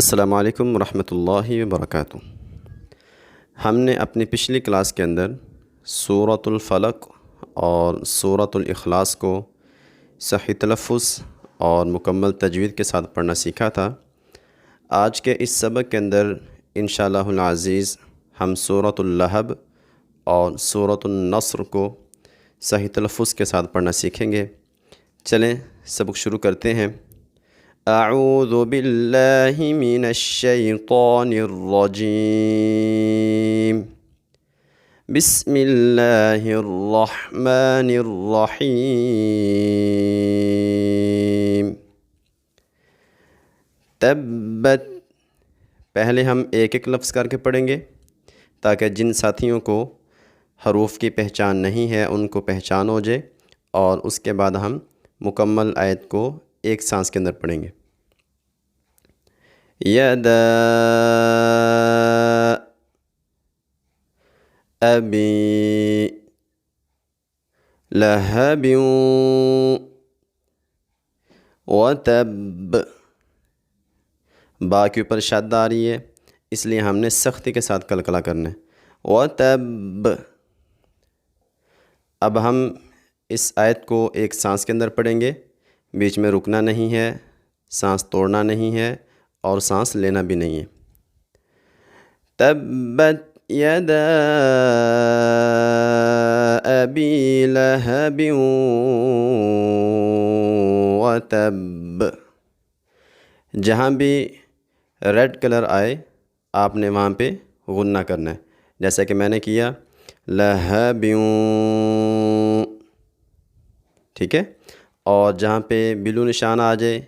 السلام علیکم ورحمۃ اللہ وبرکاتہ۔ ہم نے اپنی پچھلی کلاس کے اندر سورۃ الفلق اور سورۃ الاخلاص کو صحیح تلفظ اور مکمل تجوید کے ساتھ پڑھنا سیکھا تھا۔ آج کے اس سبق کے اندر انشاءاللہ العزیز ہم سورۃ اللہب اور سورۃ النصر کو صحیح تلفظ کے ساتھ پڑھنا سیکھیں گے۔ چلیں سبق شروع کرتے ہیں۔ اعوذ باللہ من الشیطان الرجیم، بسم اللہ الرحمن الرحیم۔ تبت، پہلے ہم ایک ایک لفظ کر کے پڑھیں گے تاکہ جن ساتھیوں کو حروف کی پہچان نہیں ہے ان کو پہچان ہو جائے، اور اس کے بعد ہم مکمل آیت کو ایک سانس کے اندر پڑھیں گے۔ یدا ابی لہب وتب، با کے اوپر شد آ رہی ہے اس لیے ہم نے سختی کے ساتھ قلقلہ کرنا ہے۔ وتب، اب ہم اس آیت کو ایک سانس کے اندر پڑھیں گے، بیچ میں رکنا نہیں ہے، سانس توڑنا نہیں ہے اور سانس لینا بھی نہیں ہے۔ تبت یدا ابی لہب وتب، جہاں بھی ریڈ کلر آئے آپ نے وہاں پہ غنہ کرنا ہے، جیسا کہ میں نے کیا لہب، ٹھیک ہے۔ اور جہاں پہ بلو نشان آ جائے،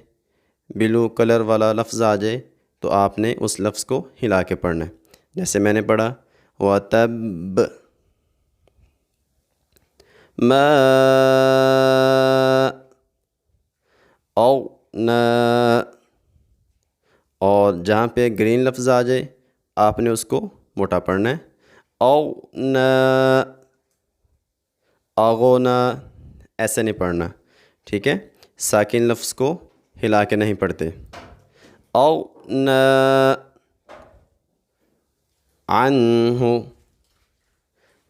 بلو کلر والا لفظ آ جائے تو آپ نے اس لفظ کو ہلا کے پڑھنا ہے، جیسے میں نے پڑھا وَتَبَّ مَا أَغْنَى، اور جہاں پہ گرین لفظ آ جائے آپ نے اس کو موٹا پڑھنا ہے۔ أَغْنَى، أَغْنَى ایسے نہیں پڑھنا، ٹھیک ہے، ساکن لفظ کو ہلا کے نہیں پڑھتے۔ أَغْنَى عَنْهُ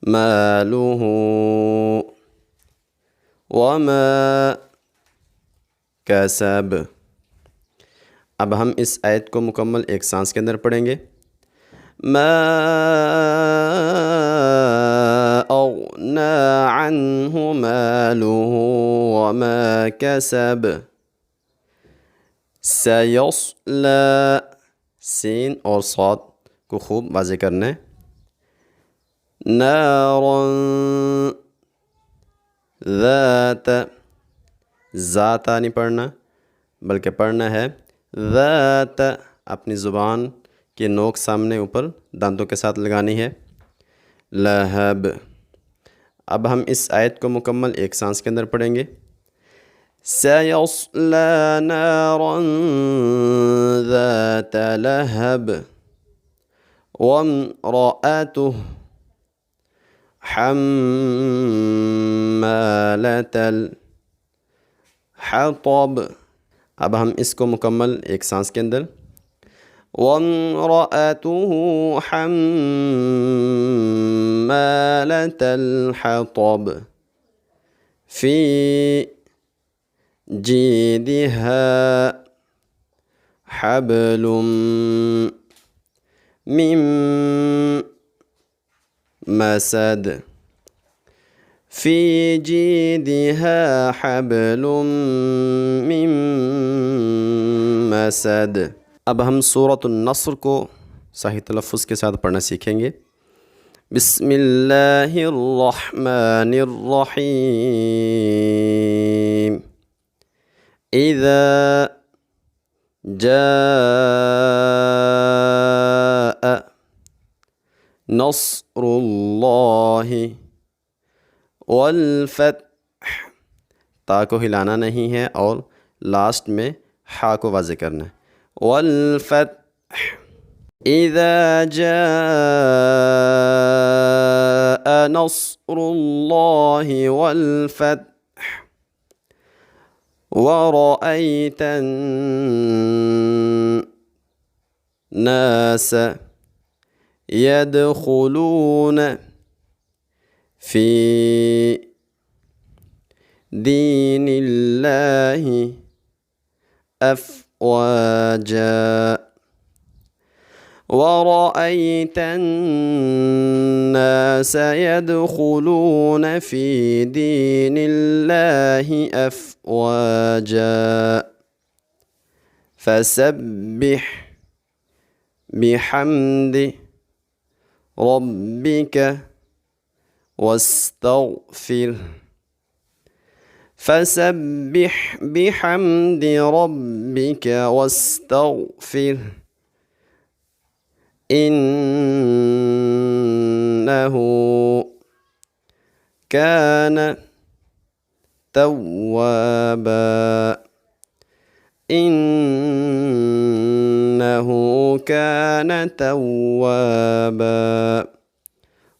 مَالُهُ وَمَا كَسَبَ، اب ہم اس آیت کو مکمل ایک سانس کے اندر پڑھیں گے۔ ما أغنى عنه ماله وما كسب سيصلى، سین اور صاد کو خوب واضح کرنا ہے۔ نارا ذات، ذات نہیں پڑھنا بلکہ پڑھنا ہے ذات، اپنی زبان کی نوک سامنے اوپر دانتوں کے ساتھ لگانی ہے۔ لہب، اب ہم اس آیت کو مکمل ایک سانس کے اندر پڑھیں گے۔ سَيَصْلَى نَارًا ذَاتَ لَهَبٍ وَامْرَأَتُهُ حَمَّالَةَ الْحَطَبِ، اب ہم اس کو مکمل ایک سانس کے اندر۔ وَامْرَأَتُهُ حَمَّالَةَ الْحَطَبِ فِي جِيدِهَا حَبْلٌ مِّن مَّسَدٍ، فِي جِيدِهَا حَبْلٌ مِّن مَّسَدٍ۔ اب ہم سورۃ النصر کو صحیح تلفظ کے ساتھ پڑھنا سیکھیں گے۔ بسم اللہ الرحمن الرحیم۔ اذا جاء نصر اللہ والفتح، تا کو ہلانا نہیں ہے اور لاسٹ میں ہا کو واضح کرنا ہے۔ والفتح، اذا جاء نصر اللہ والفتح ورأيت ناس يدخلون في دين الله أفواجا ورأيت الناس يدخلون في دين الله أفواجا فسبح بحمد ربك واستغفره فسبح بحمد ربك واستغفره إنه كان توابا إنه كان توابا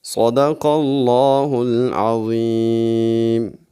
صدق الله العظيم.